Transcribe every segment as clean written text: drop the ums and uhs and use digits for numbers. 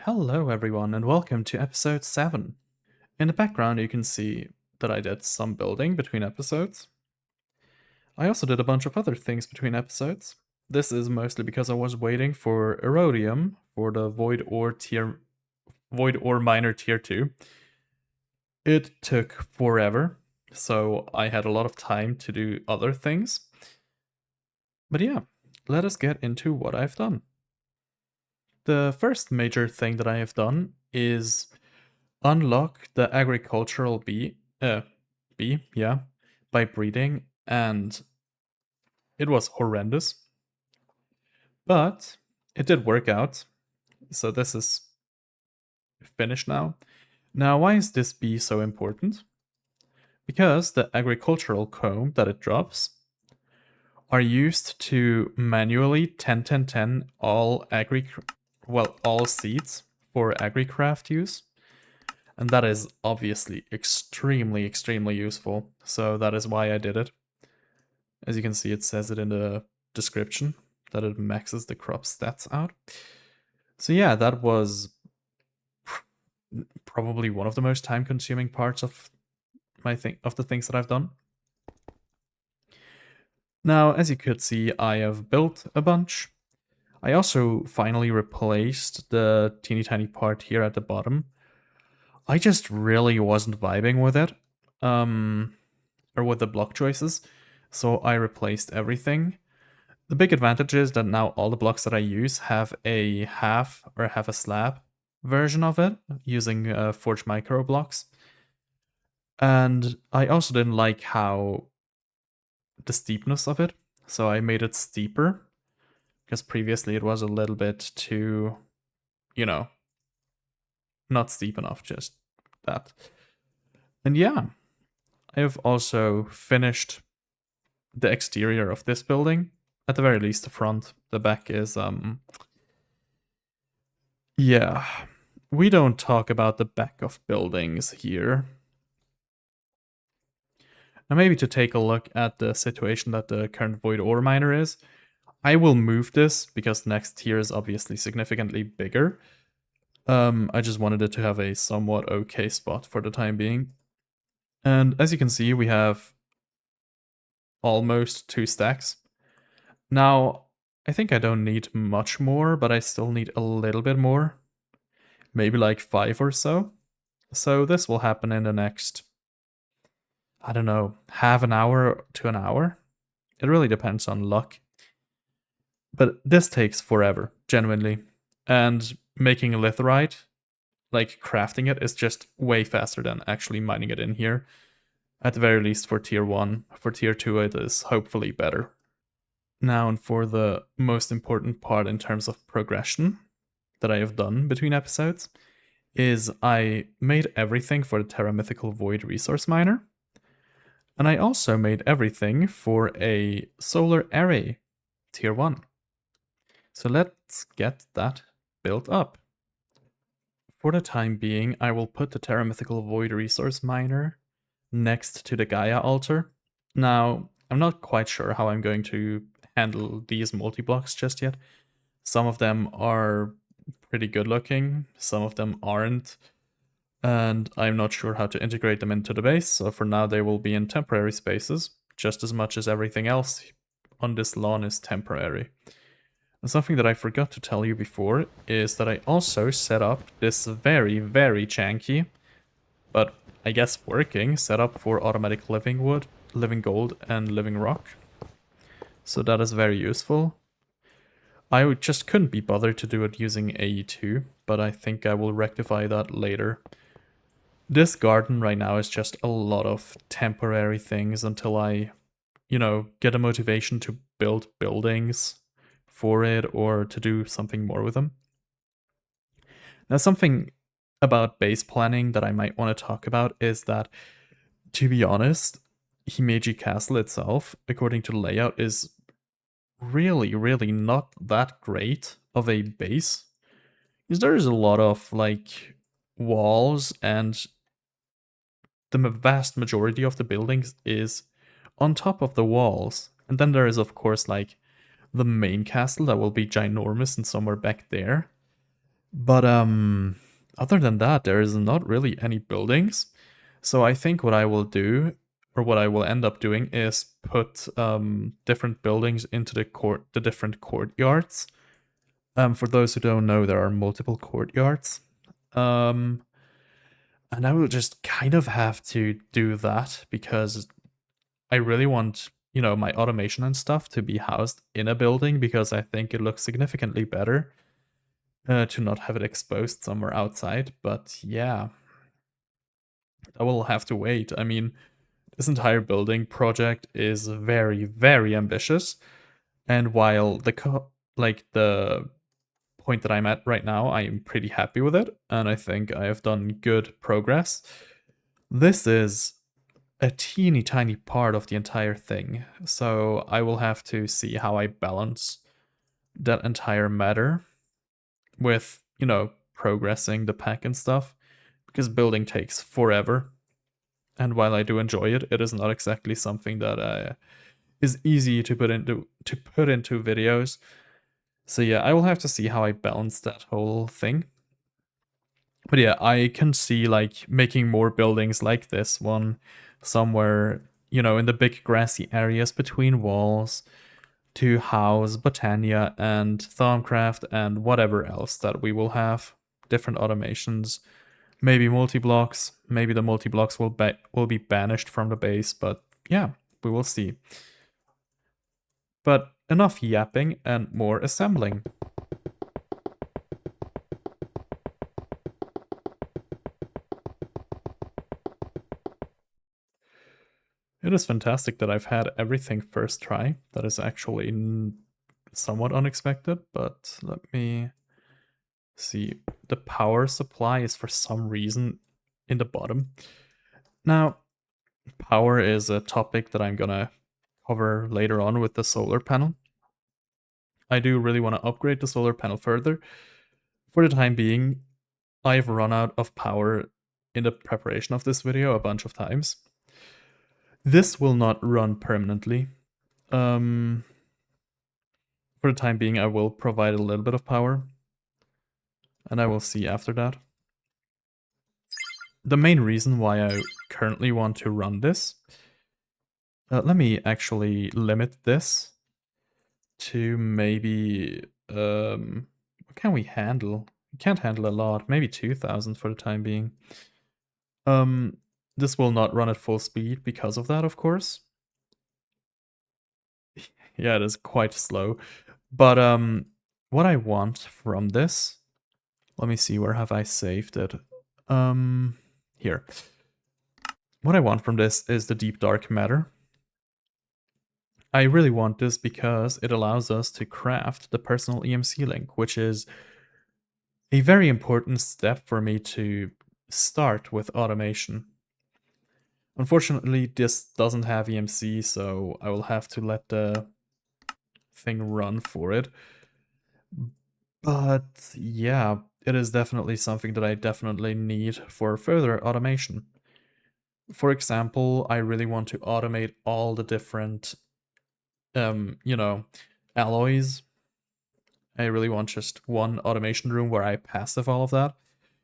Hello, everyone, and welcome to episode 7. In the background, you can see that I did some building between episodes. I also did a bunch of other things between episodes. This is mostly because I was waiting for Erodium for the Void Ore Miner tier 2. It took forever, so I had a lot of time to do other things. But yeah, let us get into what I've done. The first major thing that I have done is unlock the agricultural bee, yeah, by breeding, and it was horrendous. But it did work out, so this is finished now. Now, why is this bee so important? Because the agricultural comb that it drops are used to manually 10 all all seeds for agricraft use. And that is obviously extremely useful. So that is why I did it. As you can see, it says it in the description that it maxes the crop stats out. So yeah, that was probably one of the most time-consuming parts of the things that I've done. Now, as you could see, I have built a bunch. I also finally replaced the teeny tiny part here at the bottom. I just really wasn't vibing with it, or with the block choices, so I replaced everything. The big advantage is that now all the blocks that I use have a half a slab version of it using Forge Micro blocks. And I also didn't like how the steepness of it, so I made it steeper because previously it was a little bit too, not steep enough, just that. And yeah, I have also finished the exterior of this building. At the very least, the front. The back is, yeah. We don't talk about the back of buildings here. Now, maybe to take a look at the situation that the current Void Ore Miner is, I will move this because next tier is obviously significantly bigger. I just wanted it to have a somewhat okay spot for the time being. And as you can see, we have almost 2 stacks. Now, I think I don't need much more, but I still need a little bit more. Maybe like 5 or so. So this will happen in the next, I don't know, half an hour to an hour. It really depends on luck. But this takes forever, genuinely. And making a litherite, like crafting it, is just way faster than actually mining it in here. At the very least for tier 1. For tier 2 it is hopefully better. Now, and for the most important part in terms of progression that I have done between episodes, is I made everything for the Terra Mythical Void Resource Miner. And I also made everything for a solar array tier 1. So let's get that built up. For the time being, I will put the Terra Mythical Void Resource Miner next to the Gaia altar. Now, I'm not quite sure how I'm going to handle these multi-blocks just yet. Some of them are pretty good looking, some of them aren't, and I'm not sure how to integrate them into the base, so for now they will be in temporary spaces, just as much as everything else on this lawn is temporary. And something that I forgot to tell you before is that I also set up this very janky, but I guess working, setup for automatic living wood, living gold, and living rock. So that is very useful. I just couldn't be bothered to do it using AE2, but I think I will rectify that later. This garden right now is just a lot of temporary things until I, get a motivation to build buildings for it or to do something more with them. Now, something about base planning that I might want to talk about is that, to be honest, Himeji Castle itself, according to layout, is really not that great of a base. Because there's a lot of, walls, and the vast majority of the buildings is on top of the walls. And then there is, of course, the main castle that will be ginormous and somewhere back there. But other than that, there is not really any buildings. So I think what I will do, or what I will end up doing, is put different buildings into the different courtyards. For those who don't know, there are multiple courtyards. Um, and I will just kind of have to do that because I really want, my automation and stuff to be housed in a building because I think it looks significantly better to not have it exposed somewhere outside. But yeah, I will have to wait. I mean, this entire building project is very, very ambitious. And while the point that I'm at right now, I am pretty happy with it, and I think I have done good progress. This is a teeny tiny part of the entire thing, so I will have to see how I balance that entire matter with, progressing the pack and stuff, because building takes forever. And while I do enjoy it, it is not exactly something that is easy to put into videos. So yeah, I will have to see how I balance that whole thing. But yeah, I can see like making more buildings like this one somewhere, in the big grassy areas between walls to house Botania and Thaumcraft and whatever else that we will have. Different automations, maybe multi-blocks. Maybe the multi-blocks will be banished from the base, but yeah, we will see. But enough yapping and more assembling. It is fantastic that I've had everything first try. That is actually somewhat unexpected, but let me see. The power supply is for some reason in the bottom. Now, power is a topic that I'm gonna cover later on with the solar panel. I do really want to upgrade the solar panel further. For the time being, I've run out of power in the preparation of this video a bunch of times. This will not run permanently. For the time being, I will provide a little bit of power, and I will see after that. The main reason why I currently want to run this, let me actually limit this to maybe, what can we handle? We can't handle a lot, maybe 2,000 for the time being. This will not run at full speed because of that, of course. Yeah, it is quite slow. But what I want from this, let me see, where have I saved it? Here. What I want from this is the deep dark matter. I really want this because it allows us to craft the personal EMC link, which is a very important step for me to start with automation. Unfortunately, this doesn't have EMC, so I will have to let the thing run for it. But yeah, it is definitely something that I definitely need for further automation. For example, I really want to automate all the different, alloys. I really want just one automation room where I passive all of that,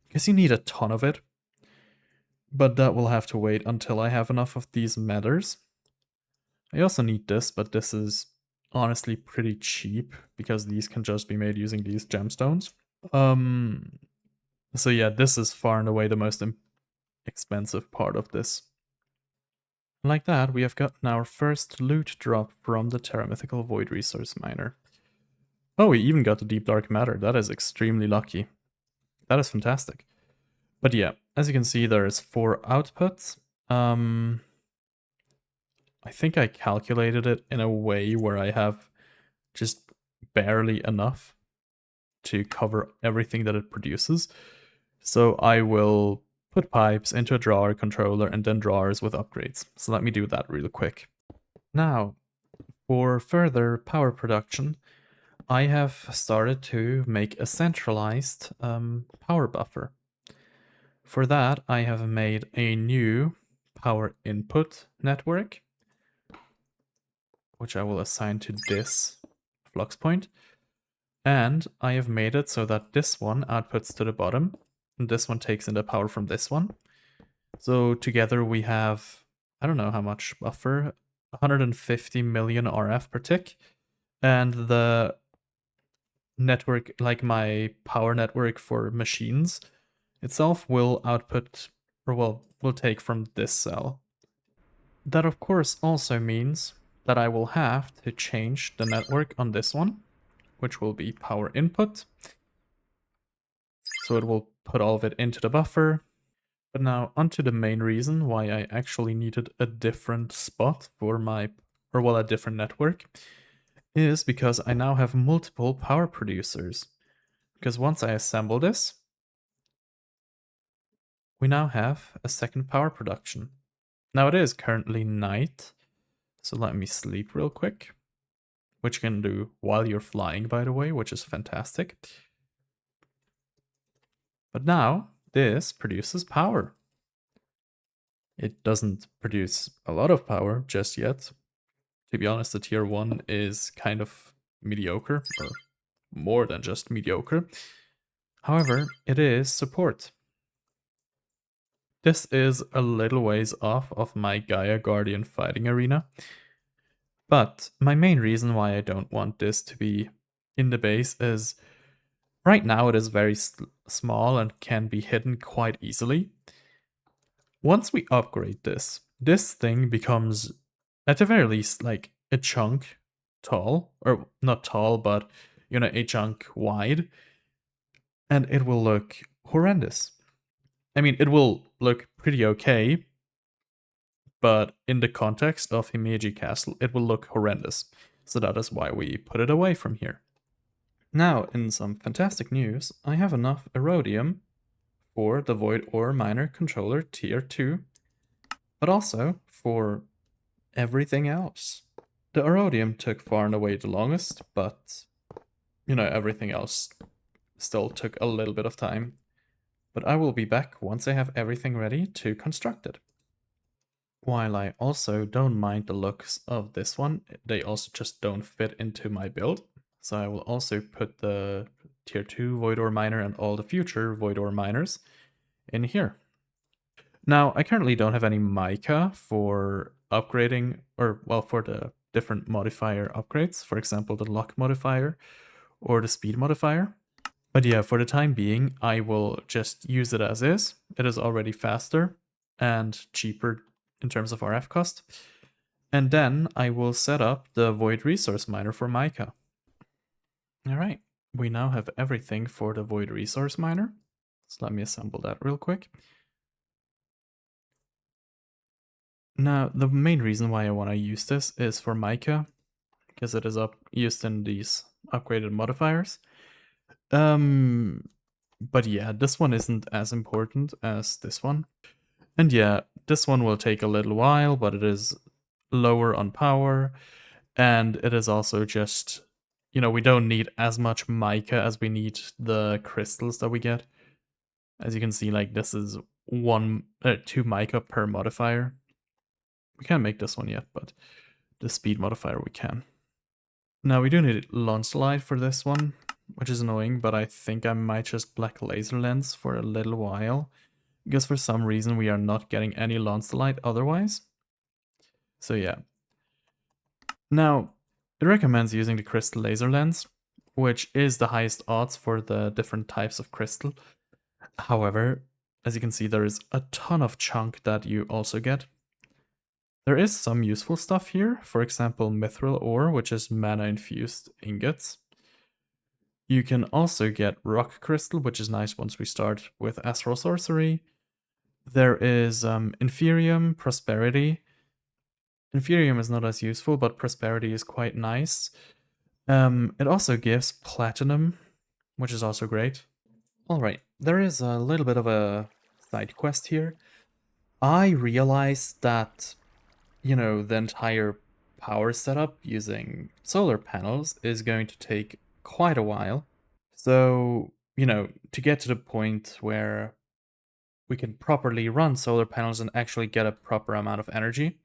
because you need a ton of it. But that will have to wait until I have enough of these matters. I also need this, but this is honestly pretty cheap because these can just be made using these gemstones. So yeah, this is far and away the most expensive part of this. Like that, we have gotten our first loot drop from the Terra Mythical Void Resource Miner. Oh, we even got the Deep Dark Matter. That is extremely lucky. That is fantastic. But yeah, as you can see, there's 4 outputs. I think I calculated it in a way where I have just barely enough to cover everything that it produces. So I will put pipes into a drawer controller and then drawers with upgrades. So let me do that really quick. Now, for further power production, I have started to make a centralized power buffer. For that, I have made a new power input network, which I will assign to this flux point. And I have made it so that this one outputs to the bottom, and this one takes in the power from this one. So together we have, I don't know how much buffer, 150 million RF per tick. And the network, like my power network for machines itself, will output, or well, will take from this cell. That of course also means that I will have to change the network on this one, which will be power input. So it will put all of it into the buffer. But now onto the main reason why I actually needed a different spot for my, or well, a different network, is because I now have multiple power producers. Because once I assemble this, we now have a second power production. Now it is currently night, so let me sleep real quick, which you can do while you're flying, by the way, which is fantastic. But now this produces power. It doesn't produce a lot of power just yet. To be honest, the tier 1 is kind of mediocre, or more than just mediocre. However, it is support. This is a little ways off of my Gaia Guardian fighting arena. But my main reason why I don't want this to be in the base is right now it is very small and can be hidden quite easily. Once we upgrade this, this thing becomes, at the very least, like a chunk tall, or not tall, but a chunk wide, and it will look horrendous. I mean, it will look pretty okay, but in the context of Himeji Castle, it will look horrendous. So that is why we put it away from here. Now, in some fantastic news, I have enough Erodium for the Void Ore Miner Controller Tier 2, but also for everything else. The Erodium took far and away the longest, but everything else still took a little bit of time. But I will be back once I have everything ready to construct it. While I also don't mind the looks of this one, they also just don't fit into my build. So I will also put the tier 2 Void Ore Miner and all the future Void Ore Miners in here. Now, I currently don't have any mica for upgrading, or well, for the different modifier upgrades, for example, the luck modifier or the speed modifier. But yeah, for the time being, I will just use it as is. It is already faster and cheaper in terms of RF cost. And then I will set up the Void Resource Miner for mica. Alright, we now have everything for the Void Resource Miner. So let me assemble that real quick. Now, the main reason why I want to use this is for mica, because it is used in these upgraded modifiers. But yeah, this one isn't as important as this one. And yeah, this one will take a little while, but it is lower on power, and it is also just, we don't need as much mica as we need the crystals that we get. As you can see, like this is 2 mica per modifier. We can't make this one yet, but the speed modifier we can. Now we do need launch light for this one, which is annoying, but I think I might just black laser lens for a little while, because for some reason we are not getting any launch light otherwise. So yeah. Now, it recommends using the crystal laser lens, which is the highest odds for the different types of crystal. However, as you can see, there is a ton of chunk that you also get. There is some useful stuff here, for example, mithril ore, which is mana-infused ingots. You can also get rock crystal, which is nice once we start with astral sorcery. There is inferium, prosperity. Inferium is not as useful, but prosperity is quite nice. It also gives platinum, which is also great. Alright, there is a little bit of a side quest here. I realized that, the entire power setup using solar panels is going to take quite a while. So, to get to the point where we can properly run solar panels and actually get a proper amount of energy,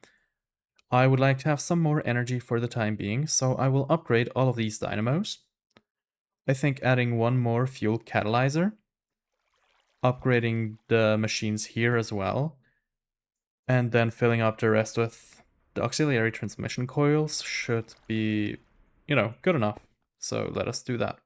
I would like to have some more energy for the time being, so I will upgrade all of these dynamos. I think adding one more fuel catalyzer, upgrading the machines here as well, and then filling up the rest with the auxiliary transmission coils should be, good enough. So let us do that.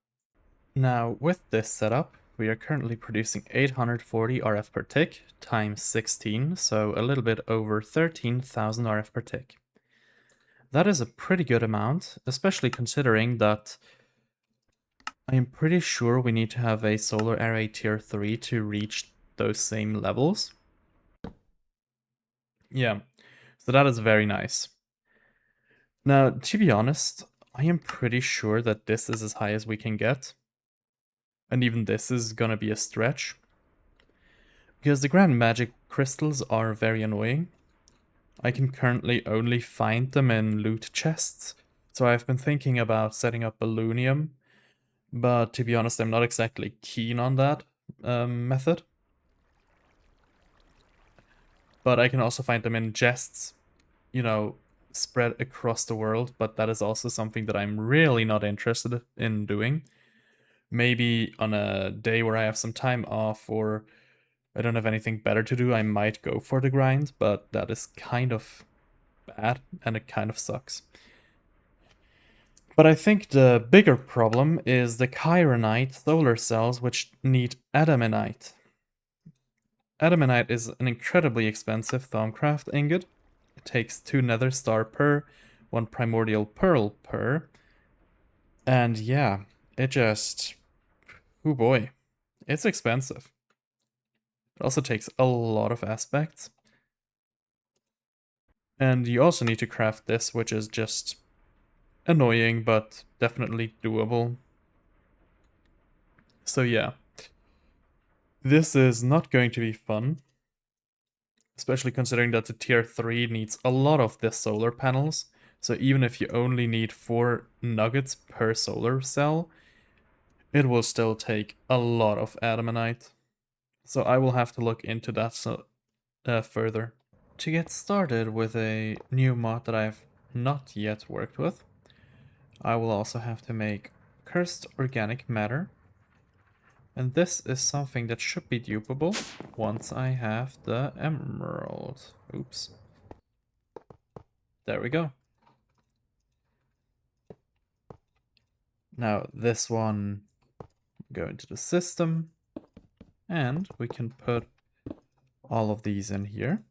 Now, with this setup, we are currently producing 840 RF per tick times 16, so a little bit over 13,000 RF per tick. That is a pretty good amount, especially considering that I am pretty sure we need to have a solar array tier 3 to reach those same levels. Yeah, so that is very nice. Now, to be honest, I am pretty sure that this is as high as we can get. And even this is gonna be a stretch. Because the grand magic crystals are very annoying. I can currently only find them in loot chests. So I've been thinking about setting up Ballonium. But to be honest, I'm not exactly keen on that method. But I can also find them in chests, spread across the world. But that is also something that I'm really not interested in doing. Maybe on a day where I have some time off or I don't have anything better to do, I might go for the grind, but that is kind of bad and it kind of sucks. But I think the bigger problem is the chironite solar cells, which need adamanite. Adamanite is an incredibly expensive Thaumcraft ingot. It takes 2 nether star per, 1 primordial pearl per. And yeah, it just... oh boy, it's expensive. It also takes a lot of aspects. And you also need to craft this, which is just annoying, but definitely doable. So yeah. This is not going to be fun. Especially considering that the tier 3 needs a lot of the solar panels. So even if you only need 4 nuggets per solar cell, it will still take a lot of adamanite. So I will have to look into that further. To get started with a new mod that I've not yet worked with, I will also have to make cursed organic matter. And this is something that should be dupable once I have the emerald. Oops. There we go. Now this one, go into the system, and we can put all of these in here.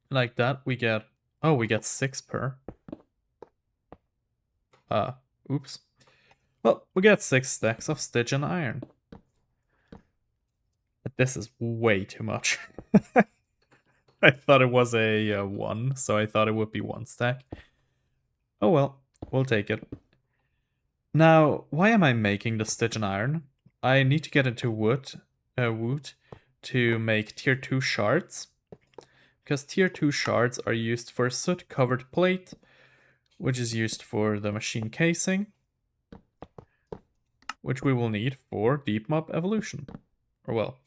Like that, we get, oh, we get 6 per. Oops. Well, we get 6 stacks of stitch and iron. But this is way too much. I thought it was a 1, so I thought it would be 1 stack. Oh well, we'll take it. Now, why am I making the stitch and iron? I need to get into wood to make tier 2 shards. Because tier 2 shards are used for soot covered plate, which is used for the machine casing, which we will need for deep mob evolution. Or well,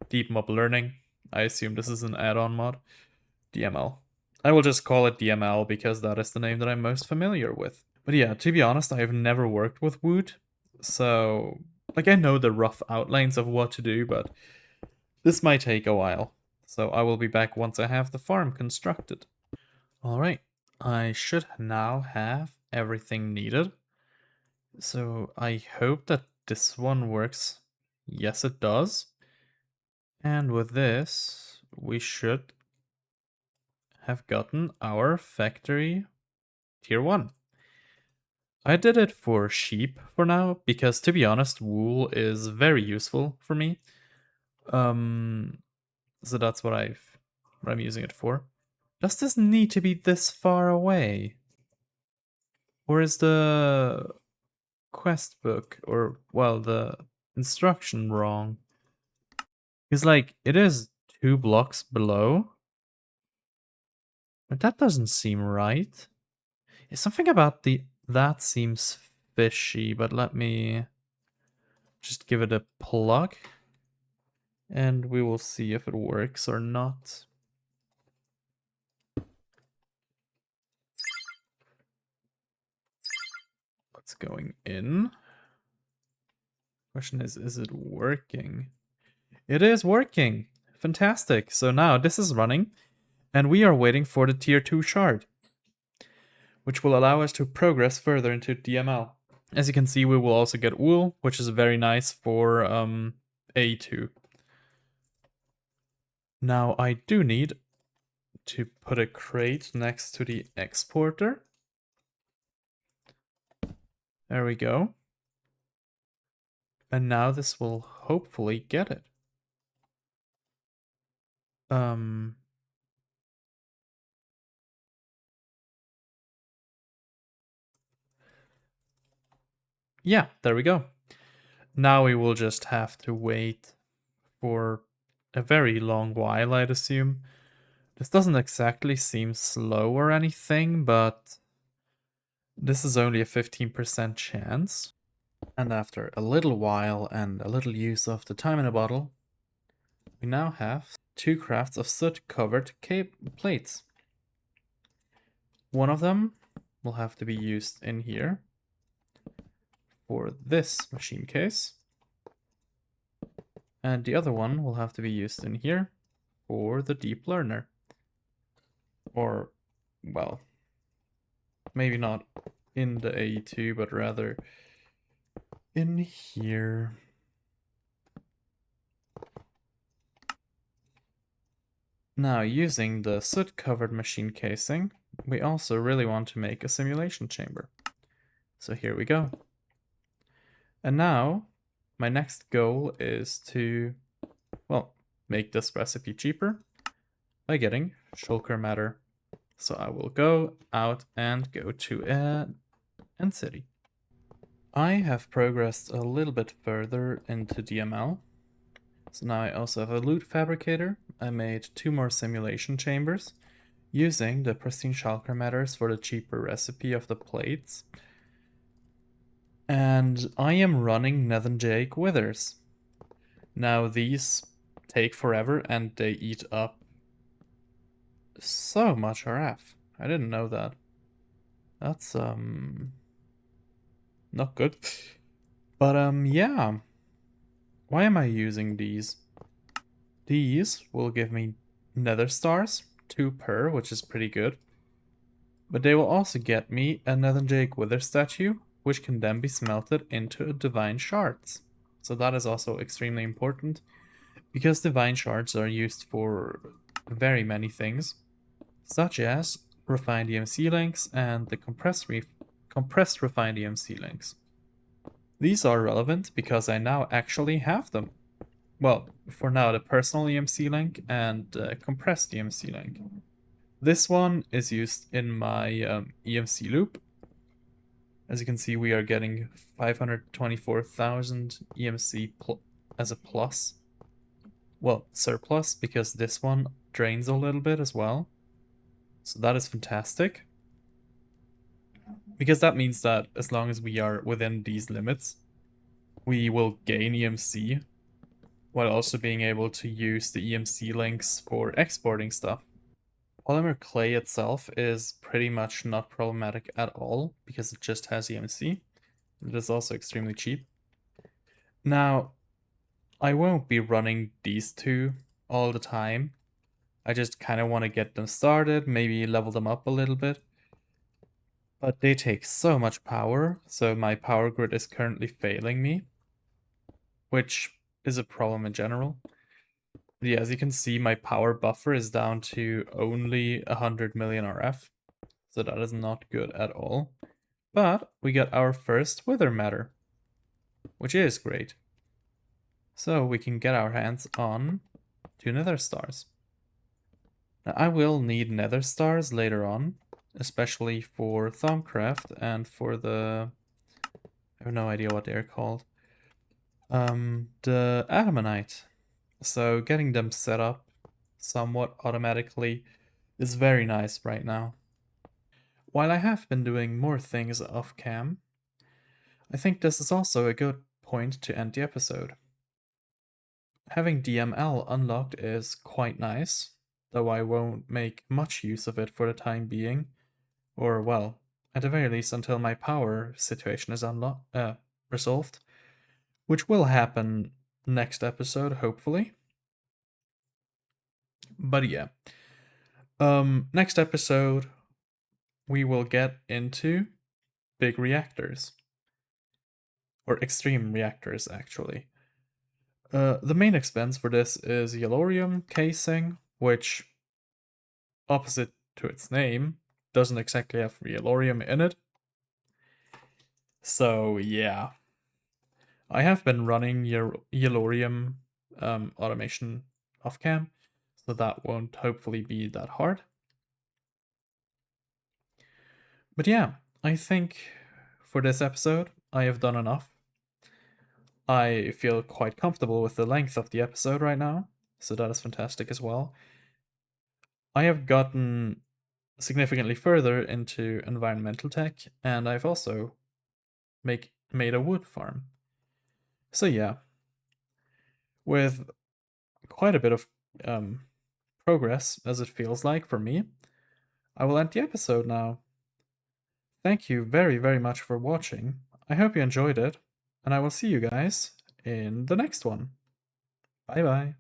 deep mob learning. I assume this is an add-on mod. DML. I will just call it DML because that is the name that I'm most familiar with. But yeah, to be honest, I have never worked with wood, so I know the rough outlines of what to do, but this might take a while. So I will be back once I have the farm constructed. Alright, I should now have everything needed. So I hope that this one works. Yes, it does. And with this, we should have gotten our factory tier 1. I did it for sheep for now, because to be honest, wool is very useful for me. So that's what I'm using it for. Does this need to be this far away? Or is the quest book, or, well, the instruction wrong? Because, it is 2 blocks below. But that doesn't seem right. Something about that seems fishy, but let me just give it a plug. And we will see if it works or not. Let's It's going in. Question is it working? It is working. Fantastic. So now this is running, and we are waiting for the tier 2 shard, which will allow us to progress further into DML. As you can see, we will also get wool, which is very nice for A2. Now I do need to put a crate next to the exporter. There we go. And now this will hopefully get it. Yeah, there we go. Now we will just have to wait for a very long while, I'd assume. This doesn't exactly seem slow or anything, but this is only a 15% chance. And after a little while and a little use of the time in a bottle, we now have 2 crafts of soot-covered plates. One of them will have to be used in here for this machine case. And the other one will have to be used in here for the deep learner. Or, well, maybe not in the AE2, but rather in here. Now, using the soot-covered machine casing, we also really want to make a simulation chamber. So here we go. And now, my next goal is to, well, make this recipe cheaper by getting shulker matter. So I will go out and go to End City. I have progressed a little bit further into DML. So now I also have a loot fabricator. I made 2 more simulation chambers using the pristine shulker matters for the cheaper recipe of the plates. And I am running Netherjake withers. Now these take forever and they eat up so much RF. I didn't know that. That's not good. But yeah. Why am I using these? These will give me nether stars, 2 per, which is pretty good. But they will also get me a Netherjake wither statue, which can then be smelted into divine shards. So that is also extremely important, because divine shards are used for very many things, such as refined EMC links and the compressed refined EMC links. These are relevant because I now actually have them. Well, for now, the personal EMC link and compressed EMC link. This one is used in my EMC loop. As you can see, we are getting 524,000 EMC as a plus. Well, surplus, because this one drains a little bit as well. So that is fantastic. Because that means that as long as we are within these limits, we will gain EMC, while also being able to use the EMC links for exporting stuff. Polymer clay itself is pretty much not problematic at all, because it just has EMC. It is also extremely cheap. Now, I won't be running these 2 all the time. I just kind of want to get them started, maybe level them up a little bit. But they take so much power, so my power grid is currently failing me, which is a problem in general. Yeah, as you can see, my power buffer is down to only 100 million RF, so that is not good at all. But we got our first wither matter, which is great. So we can get our hands on 2 nether stars. Now I will need nether stars later on, especially for Thaumcraft and for the... I have no idea what they're called. The Adamantite. So getting them set up somewhat automatically is very nice right now. While I have been doing more things off cam, I think this is also a good point to end the episode. Having DML unlocked is quite nice, though I won't make much use of it for the time being. Or, well, at the very least until my power situation is resolved, which will happen next episode, hopefully. But yeah. Next episode, we will get into big reactors. Or extreme reactors, actually. The main expense for this is yellorium casing, which, opposite to its name, doesn't exactly have yellorium in it. So, yeah. I have been running yellorium automation off cam, so that won't hopefully be that hard. But yeah, I think for this episode, I have done enough. I feel quite comfortable with the length of the episode right now, so that is fantastic as well. I have gotten significantly further into environmental tech, and I've also made a wood farm. So yeah, with quite a bit of progress, as it feels like for me, I will end the episode now. Thank you very, very much for watching. I hope you enjoyed it, and I will see you guys in the next one. Bye bye.